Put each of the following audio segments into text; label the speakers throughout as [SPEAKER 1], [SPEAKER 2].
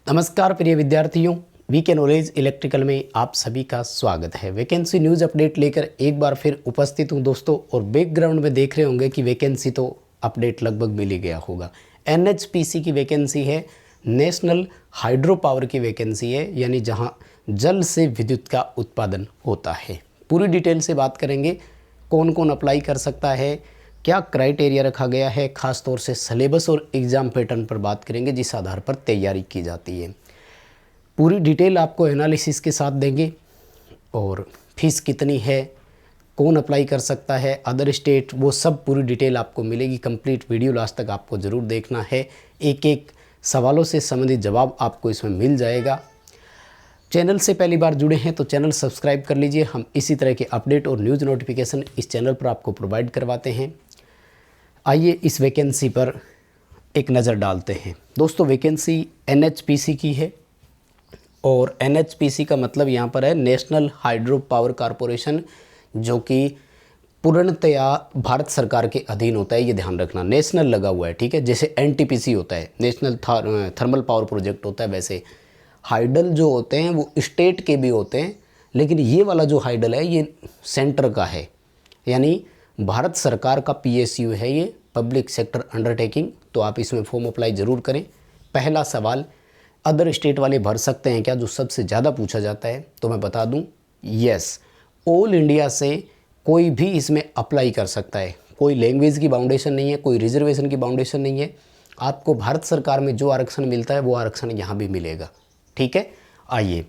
[SPEAKER 1] नमस्कार प्रिय विद्यार्थियों, वीके नॉलेज इलेक्ट्रिकल में आप सभी का स्वागत है। वैकेंसी न्यूज़ अपडेट लेकर एक बार फिर उपस्थित हूं दोस्तों। और बैकग्राउंड में देख रहे होंगे कि वैकेंसी तो अपडेट लगभग मिल ही गया होगा। एनएचपीसी की वैकेंसी है, नेशनल हाइड्रो पावर की वैकेंसी है, यानी जहां जल से विद्युत का उत्पादन होता है। पूरी डिटेल से बात करेंगे, कौन कौन अप्लाई कर सकता है, क्या क्राइटेरिया रखा गया है, खास तौर से सिलेबस और एग्ज़ाम पैटर्न पर बात करेंगे जिस आधार पर तैयारी की जाती है। पूरी डिटेल आपको एनालिसिस के साथ देंगे। और फीस कितनी है, कौन अप्लाई कर सकता है, अदर स्टेट, वो सब पूरी डिटेल आपको मिलेगी। कंप्लीट वीडियो लास्ट तक आपको ज़रूर देखना है। एक एक सवालों से संबंधित जवाब आपको इसमें मिल जाएगा। चैनल से पहली बार जुड़े हैं तो चैनल सब्सक्राइब कर लीजिए। हम इसी तरह के अपडेट और न्यूज़ नोटिफिकेशन इस चैनल पर आपको प्रोवाइड करवाते हैं। आइए इस वैकेंसी पर एक नज़र डालते हैं। दोस्तों, वैकेंसी एनएचपीसी की है और एनएचपीसी का मतलब यहाँ पर है नेशनल हाइड्रो पावर कॉरपोरेशन, जो कि पूर्णतया भारत सरकार के अधीन होता है। ये ध्यान रखना, नेशनल लगा हुआ है, ठीक है। जैसे एनटीपीसी होता है, नेशनल थर्मल पावर प्रोजेक्ट होता है, वैसे हाइडल जो होते हैं वो स्टेट के भी होते हैं, लेकिन ये वाला जो हाइडल है ये सेंटर का है, यानी भारत सरकार का पीएसयू है ये, पब्लिक सेक्टर अंडरटेकिंग। तो आप इसमें फॉर्म अप्लाई ज़रूर करें। पहला सवाल, अदर स्टेट वाले भर सकते हैं क्या, जो सबसे ज़्यादा पूछा जाता है, तो मैं बता दूं, यस, ऑल इंडिया से कोई भी इसमें अप्लाई कर सकता है। कोई लैंग्वेज की बाउंडेशन नहीं है, कोई रिजर्वेशन की बाउंडेशन नहीं है। आपको भारत सरकार में जो आरक्षण मिलता है वो आरक्षण यहाँ भी मिलेगा, ठीक है। आइए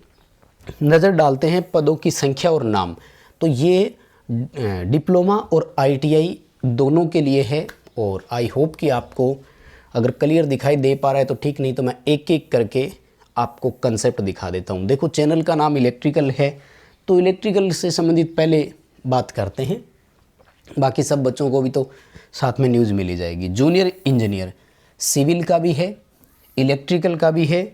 [SPEAKER 1] नज़र डालते हैं पदों की संख्या और नाम। तो ये डिप्लोमा और आईटीआई दोनों के लिए है। और आई होप कि आपको अगर क्लियर दिखाई दे पा रहा है तो ठीक, नहीं तो मैं एक एक करके आपको कंसेप्ट दिखा देता हूँ। देखो, चैनल का नाम इलेक्ट्रिकल है, तो इलेक्ट्रिकल से संबंधित पहले बात करते हैं। बाकी सब बच्चों को भी तो साथ में न्यूज़ मिली जाएगी। जूनियर इंजीनियर सिविल का भी है, इलेक्ट्रिकल का भी है,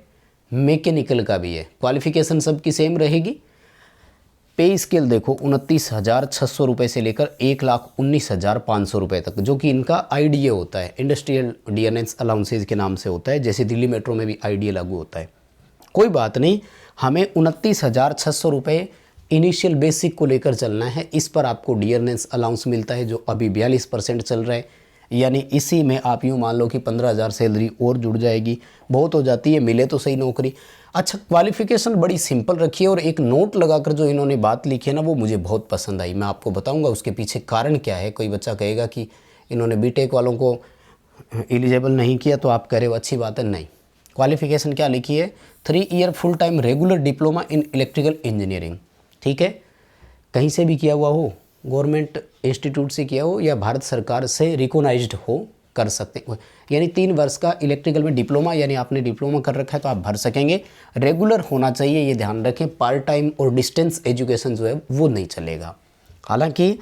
[SPEAKER 1] मैकेनिकल का भी है। क्वालिफिकेशन सबकी सेम रहेगी। पे स्केल देखो, 29,600 रुपये से लेकर 1,19,500 रुपये तक, जो कि इनका आईडीए होता है, इंडस्ट्रियल डियरेंस अलाउंसेज के नाम से होता है। जैसे दिल्ली मेट्रो में भी आईडीए लागू होता है। कोई बात नहीं, हमें 29,600 रुपये इनिशियल बेसिक को लेकर चलना है। इस पर आपको डियरेंस अलाउंस मिलता है, जो अभी 42% चल रहा है। यानी इसी में आप यूँ मान लो कि 15,000 सैलरी और जुड़ जाएगी। बहुत हो जाती है, मिले तो सही नौकरी। अच्छा, क्वालिफिकेशन बड़ी सिंपल रखी है। और एक नोट लगाकर जो इन्होंने बात लिखी है ना, वो मुझे बहुत पसंद आई। मैं आपको बताऊंगा उसके पीछे कारण क्या है। कोई बच्चा कहेगा कि इन्होंने बीटेक वालों को एलिजिबल नहीं किया, तो आप कह रहे हो अच्छी बात है। नहीं, क्वालिफिकेशन क्या लिखी है, 3 year full time regular diploma in electrical engineering, ठीक है। कहीं से भी किया हुआ हो, गवर्नमेंट इंस्टीट्यूट से किया हो या भारत सरकार से रिकॉग्नाइज्ड हो, कर सकते हो। यानी 3 वर्ष का इलेक्ट्रिकल में डिप्लोमा, यानी आपने डिप्लोमा कर रखा है तो आप भर सकेंगे। रेगुलर होना चाहिए, ये ध्यान रखें। पार्ट टाइम और डिस्टेंस एजुकेशन जो है वो नहीं चलेगा। हालांकि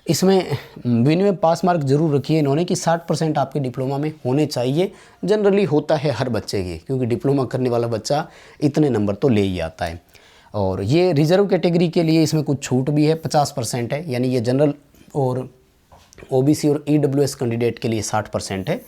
[SPEAKER 1] इसमें मिनिमम पास मार्क जरूर रखिए इन्होंने कि 60% आपके डिप्लोमा में होने चाहिए। जनरली होता है हर बच्चे की, क्योंकि डिप्लोमा करने वाला बच्चा इतने नंबर तो ले ही आता है। और ये रिजर्व कैटेगरी के लिए इसमें कुछ छूट भी है, 50% है। यानी ये जनरल और ओबीसी और ईडब्ल्यूएस कैंडिडेट के लिए 60% है।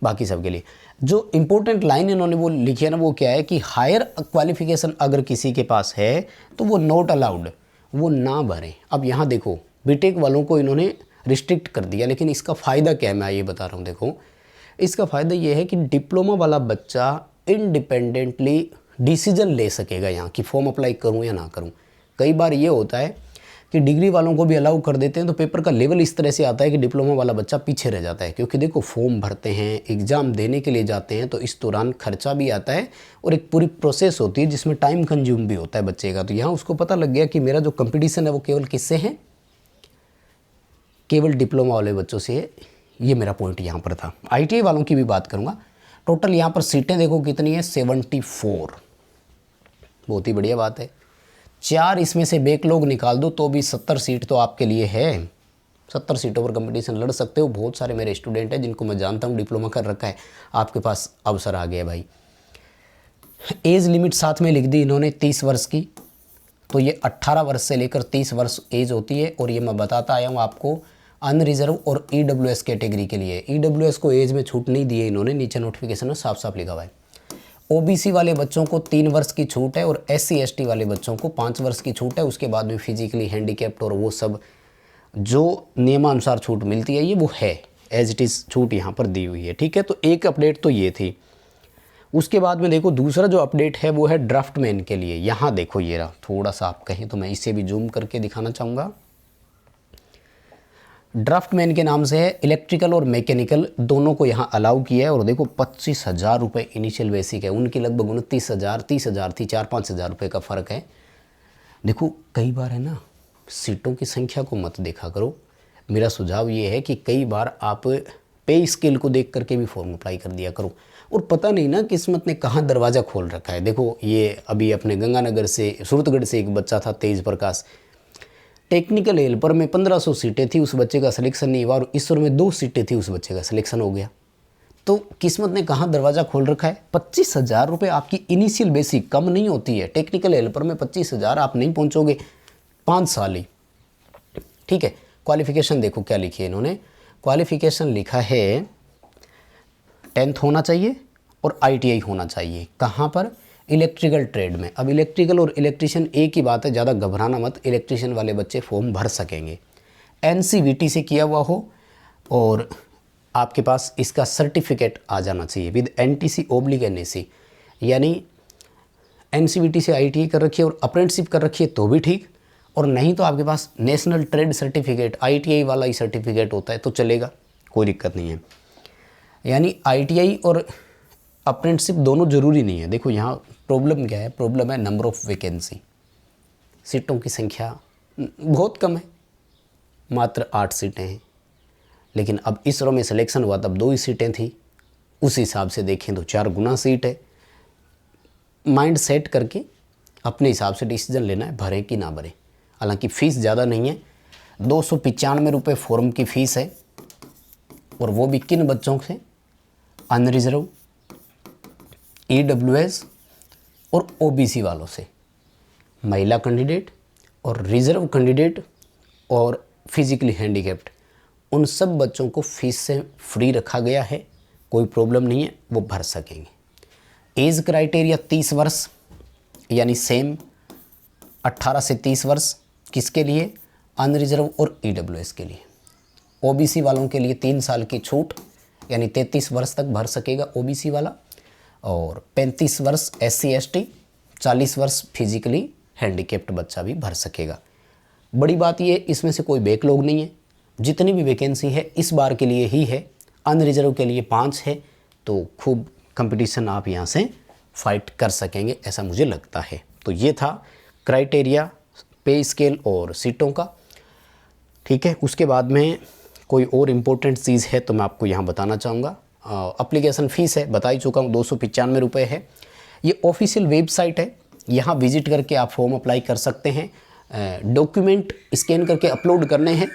[SPEAKER 1] बाकी सब के लिए जो इम्पोर्टेंट लाइन इन्होंने वो लिखी है ना, वो क्या है कि हायर क्वालिफिकेशन अगर किसी के पास है तो वो नॉट अलाउड, वो ना भरें। अब यहाँ देखो, बीटेक वालों को इन्होंने रिस्ट्रिक्ट कर दिया, लेकिन इसका फ़ायदा क्या है मैं ये बता रहा हूँ। देखो, इसका फ़ायदा ये है कि डिप्लोमा वाला बच्चा इंडिपेंडेंटली डिसीजन ले सकेगा यहाँ कि फॉर्म अप्लाई करूँ या ना करूँ। कई बार ये होता है कि डिग्री वालों को भी अलाउ कर देते हैं, तो पेपर का लेवल इस तरह से आता है कि डिप्लोमा वाला बच्चा पीछे रह जाता है। क्योंकि देखो, फॉर्म भरते हैं, एग्ज़ाम देने के लिए जाते हैं, तो इस दौरान खर्चा भी आता है और एक पूरी प्रोसेस होती है जिसमें टाइम कंज्यूम भी होता है बच्चे का। तो यहाँ उसको पता लग गया कि मेरा जो कंपटीशन है वो केवल किससे है, केवल डिप्लोमा वाले बच्चों से है। ये मेरा पॉइंट यहाँ पर था। ITI वालों की भी बात करूँगा। टोटल यहाँ पर सीटें देखो कितनी है, 74। बहुत ही बढ़िया बात है। 4 इसमें से बैकलॉग निकाल दो तो भी 70 सीट तो आपके लिए है। 70 सीटों पर कंपटीशन लड़ सकते हो। बहुत सारे मेरे स्टूडेंट हैं जिनको मैं जानता हूँ, डिप्लोमा कर रखा है, आपके पास अवसर आ गया भाई। एज लिमिट साथ में लिख दी इन्होंने 30 वर्ष की, तो ये 18 वर्ष से लेकर 30 वर्ष एज होती है। और ये मैं बताता आया हूँ आपको अनरिजर्व और ईडब्ल्यूएस कैटेगरी के लिए। ईडब्ल्यूएस को एज में छूट नहीं दी है इन्होंने, नीचे नोटिफिकेशन में साफ साफ लिखा हुआ है। ओबीसी वाले बच्चों को 3 वर्ष की छूट है और SC ST वाले बच्चों को 5 वर्ष की छूट है। उसके बाद में फिजिकली हैंडीकैप्ड और वो सब जो नियमानुसार छूट मिलती है ये वो है, एज इट इज़ छूट यहाँ पर दी हुई है। ठीक है, तो एक अपडेट तो ये थी। उसके बाद में देखो दूसरा जो अपडेट है वो है ड्राफ्टमैन के लिए। यहाँ देखो ये रहा, थोड़ा सा आप कहें तो मैं इसे भी जूम करके दिखाना चाहूँगा। ड्राफ्टमैन के नाम से है, इलेक्ट्रिकल और मैकेनिकल दोनों को यहाँ अलाउ किया है। और देखो 25,000 रुपये इनिशियल बेसिक है, उनकी लगभग 29,000 30,000 थी, 4-5 हज़ार रुपये का फ़र्क है। देखो कई बार है ना, सीटों की संख्या को मत देखा करो। मेरा सुझाव ये है कि कई बार आप पे स्केल को देख करके भी फॉर्म अप्लाई कर दिया करो। और पता नहीं ना किस्मत ने कहाँ दरवाज़ा खोल रखा है। देखो ये अभी अपने गंगानगर से, सूरतगढ़ से एक बच्चा था तेज प्रकाश, टेक्निकल हेल्पर में 1500 सीटें थी, उस बच्चे का सिलेक्शन नहीं हुआ। और ईश्वर में 2 सीटें थी, उस बच्चे का सिलेक्शन हो गया। तो किस्मत ने कहाँ दरवाज़ा खोल रखा है। 25,000 रुपये आपकी इनिशियल बेसिक कम नहीं होती है। टेक्निकल हेल्पर में 25,000 आप नहीं पहुँचोगे 5 साल ही। ठीक है, क्वालिफ़िकेशन देखो क्या लिखी है इन्होंने। क्वालिफ़िकेशन लिखा है 10th होना चाहिए और ITI होना चाहिए। कहाँ पर? इलेक्ट्रिकल ट्रेड में। अब इलेक्ट्रिकल और इलेक्ट्रिशियन एक ही बात है, ज़्यादा घबराना मत। इलेक्ट्रिशियन वाले बच्चे फॉर्म भर सकेंगे। NCVT से किया हुआ हो और आपके पास इसका सर्टिफिकेट आ जाना चाहिए विद NTC/NAC, यानी NCVT से ITI कर रखिए और अप्रेंटिसशिप कर रखिए तो भी ठीक, और नहीं तो आपके पास नेशनल ट्रेड सर्टिफिकेट ITI वाला ही सर्टिफिकेट होता है तो चलेगा, कोई दिक्कत नहीं है। यानी ITI और अप्रेंटिसशिप दोनों ज़रूरी नहीं है। देखो यहाँ प्रॉब्लम क्या है, प्रॉब्लम है नंबर ऑफ़ वैकेंसी। सीटों की संख्या बहुत कम है, मात्र 8 सीटें हैं। लेकिन अब इसरो में सिलेक्शन हुआ तब 2 ही सीटें थी, उस हिसाब से देखें तो 4 गुना सीट है। माइंड सेट करके अपने हिसाब से डिसीजन लेना है, भरें कि ना भरें। हालांकि फ़ीस ज़्यादा नहीं है, 295 रुपये फॉर्म की फ़ीस है। और वो भी किन बच्चों से? अनरिजर्व, EWS और OBC वालों से। महिला कैंडिडेट और रिजर्व कैंडिडेट और फिजिकली हैंडीकैप्ड, उन सब बच्चों को फीस से फ्री रखा गया है, कोई प्रॉब्लम नहीं है, वो भर सकेंगे। एज क्राइटेरिया 30 वर्ष, यानी सेम 18 से 30 वर्ष। किसके लिए? अनरिजर्व और EWS के लिए। OBC वालों के लिए 3 साल की छूट, यानी 33 वर्ष तक भर सकेगा OBC वाला, और 35 वर्ष SC ST, 40 वर्ष फिजिकली हैंडीकैप्ड बच्चा भी भर सकेगा। बड़ी बात ये, इसमें से कोई बैकलॉग नहीं है। जितनी भी वैकेंसी है इस बार के लिए ही है। अनरिजर्व के लिए 5 है, तो खूब कंपटीशन आप यहाँ से फाइट कर सकेंगे, ऐसा मुझे लगता है। तो ये था क्राइटेरिया, पे स्केल और सीटों का। ठीक है, उसके बाद में कोई और इम्पोर्टेंट चीज़ है तो मैं आपको यहाँ बताना चाहूँगा। एप्लीकेशन फ़ीस है, बता ही चुका हूँ, 295 रुपये है। ये ऑफिशियल वेबसाइट है, यहाँ विजिट करके आप फॉर्म अप्लाई कर सकते हैं। डॉक्यूमेंट स्कैन करके अपलोड करने हैं,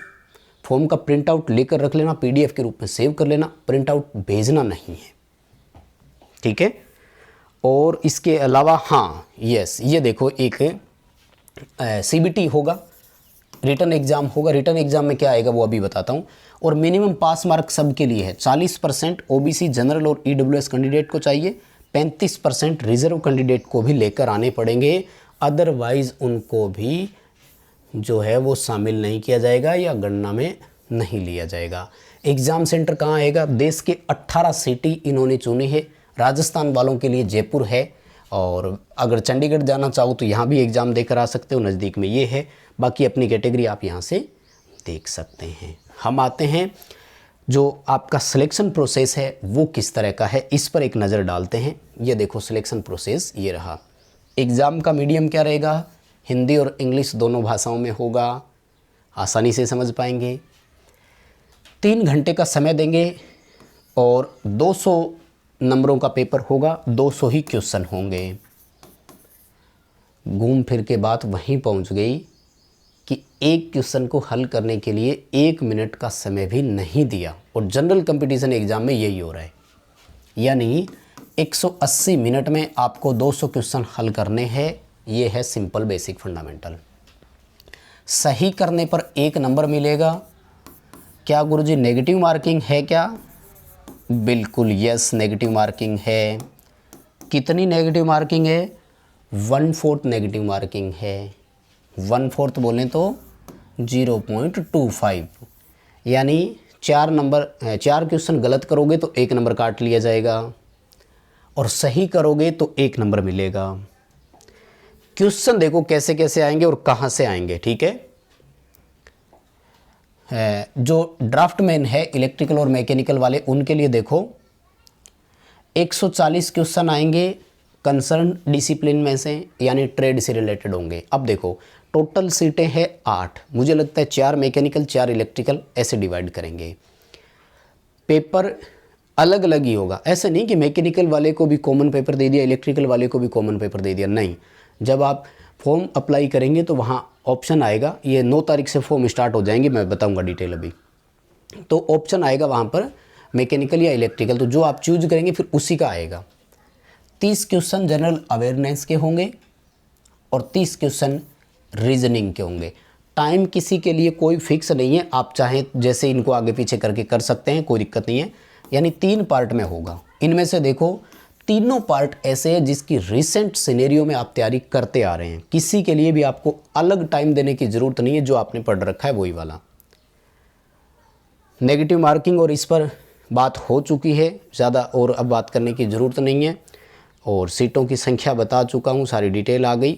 [SPEAKER 1] फॉर्म का प्रिंट आउट लेकर रख लेना, PDF के रूप में सेव कर लेना, प्रिंट आउट भेजना नहीं है। ठीक है, और इसके अलावा हाँ यस, ये देखो एक CBT होगा, रिटर्न एग्ज़ाम होगा। रिटर्न एग्ज़ाम में क्या आएगा वो अभी बताता हूँ। और मिनिमम पास मार्क सबके लिए है। 40% OBC जनरल और EWS कैंडिडेट को चाहिए, 35% रिजर्व कैंडिडेट को भी लेकर आने पड़ेंगे, अदरवाइज़ उनको भी जो है वो शामिल नहीं किया जाएगा या गणना में नहीं लिया जाएगा। एग्ज़ाम सेंटर कहाँ आएगा? देश के 18 सिटी इन्होंने चुने हैं। राजस्थान वालों के लिए जयपुर है, और अगर चंडीगढ़ जाना चाहो तो यहाँ भी एग्ज़ाम देकर आ सकते हो, नज़दीक में ये है। बाकी अपनी कैटेगरी आप यहाँ से देख सकते हैं। हम आते हैं जो आपका सिलेक्शन प्रोसेस है वो किस तरह का है, इस पर एक नज़र डालते हैं। ये देखो सिलेक्शन प्रोसेस ये रहा। एग्ज़ाम का मीडियम क्या रहेगा? हिंदी और इंग्लिश दोनों भाषाओं में होगा, आसानी से समझ पाएंगे। 3 घंटे का समय देंगे और 200 नंबरों का पेपर होगा, 200 ही क्वेश्चन होंगे। घूम फिर के बात वहीं पहुंच गई कि एक क्वेश्चन को हल करने के लिए 1 मिनट का समय भी नहीं दिया, और जनरल कंपटीशन एग्ज़ाम में यही हो रहा है। यानी 180 मिनट में आपको 200 क्वेश्चन हल करने हैं। ये है सिंपल बेसिक फंडामेंटल। सही करने पर 1 नंबर मिलेगा। क्या गुरुजी नेगेटिव मार्किंग है क्या? बिल्कुल यस, नेगेटिव मार्किंग है। कितनी नेगेटिव मार्किंग है? 1/4 नेगेटिव मार्किंग है। 1/4 बोलें तो 0.25, यानी 4 क्वेश्चन गलत करोगे तो 1 नंबर काट लिया जाएगा और सही करोगे तो 1 नंबर मिलेगा। क्वेश्चन देखो कैसे कैसे आएंगे और कहाँ से आएंगे, ठीक है। जो ड्राफ्टमैन है इलेक्ट्रिकल और मैकेनिकल वाले, उनके लिए देखो 140 क्वेश्चन आएंगे कंसर्न डिसिप्लिन में से, यानी ट्रेड से रिलेटेड होंगे। अब देखो टोटल सीटें हैं 8, मुझे लगता है 4 मैकेनिकल 4 इलेक्ट्रिकल, ऐसे डिवाइड करेंगे। पेपर अलग अलग ही होगा, ऐसा नहीं कि मैकेनिकल वाले को भी कॉमन पेपर दे दिया, इलेक्ट्रिकल वाले को भी कॉमन पेपर दे दिया, नहीं। जब आप फॉर्म अप्लाई करेंगे तो वहाँ ऑप्शन आएगा, ये 9 तारीख से फॉर्म स्टार्ट हो जाएंगे, मैं बताऊंगा डिटेल अभी। तो ऑप्शन आएगा वहाँ पर मैकेनिकल या इलेक्ट्रिकल, तो जो आप चूज करेंगे फिर उसी का आएगा। 30 क्वेश्चन जनरल अवेयरनेस के होंगे और 30 क्वेश्चन रीजनिंग के होंगे। टाइम किसी के लिए कोई फिक्स नहीं है, आप चाहें जैसे इनको आगे पीछे करके कर सकते हैं, कोई दिक्कत नहीं है। यानी 3 पार्ट में होगा। इनमें से देखो तीनों पार्ट ऐसे हैं जिसकी रिसेंट सिनेरियो में आप तैयारी करते आ रहे हैं, किसी के लिए भी आपको अलग टाइम देने की ज़रूरत नहीं है, जो आपने पढ़ रखा है वही वाला। नेगेटिव मार्किंग और इस पर बात हो चुकी है, ज़्यादा और अब बात करने की ज़रूरत नहीं है, और सीटों की संख्या बता चुका हूँ, सारी डिटेल आ गई।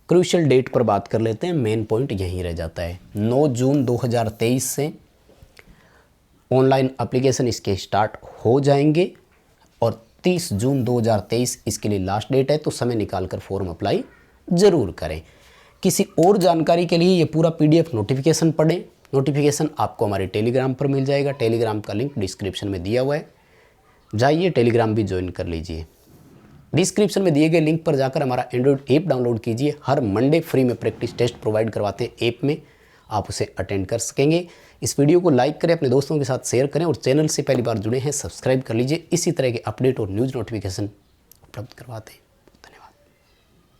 [SPEAKER 1] क्रूशियल डेट पर बात कर लेते हैं, मेन पॉइंट यहीं रह जाता है। 9 जून 2023 से ऑनलाइन एप्लीकेशन इसके स्टार्ट हो जाएंगे और 30 जून 2023 इसके लिए लास्ट डेट है, तो समय निकालकर फॉर्म अप्लाई ज़रूर करें। किसी और जानकारी के लिए ये पूरा PDF नोटिफिकेशन पढ़ें। नोटिफिकेशन आपको हमारे टेलीग्राम पर मिल जाएगा, टेलीग्राम का लिंक डिस्क्रिप्शन में दिया हुआ है, जाइए टेलीग्राम भी ज्वाइन कर लीजिए। डिस्क्रिप्शन में दिए गए लिंक पर जाकर हमारा एंड्रॉइड ऐप डाउनलोड कीजिए। हर मंडे फ्री में प्रैक्टिस टेस्ट प्रोवाइड करवाते हैं ऐप में, आप उसे अटेंड कर सकेंगे। इस वीडियो को लाइक करें, अपने दोस्तों के साथ शेयर करें और चैनल से पहली बार जुड़े हैं सब्सक्राइब कर लीजिए। इसी तरह के अपडेट और न्यूज़ नोटिफिकेशन उपलब्ध करवाते हैं।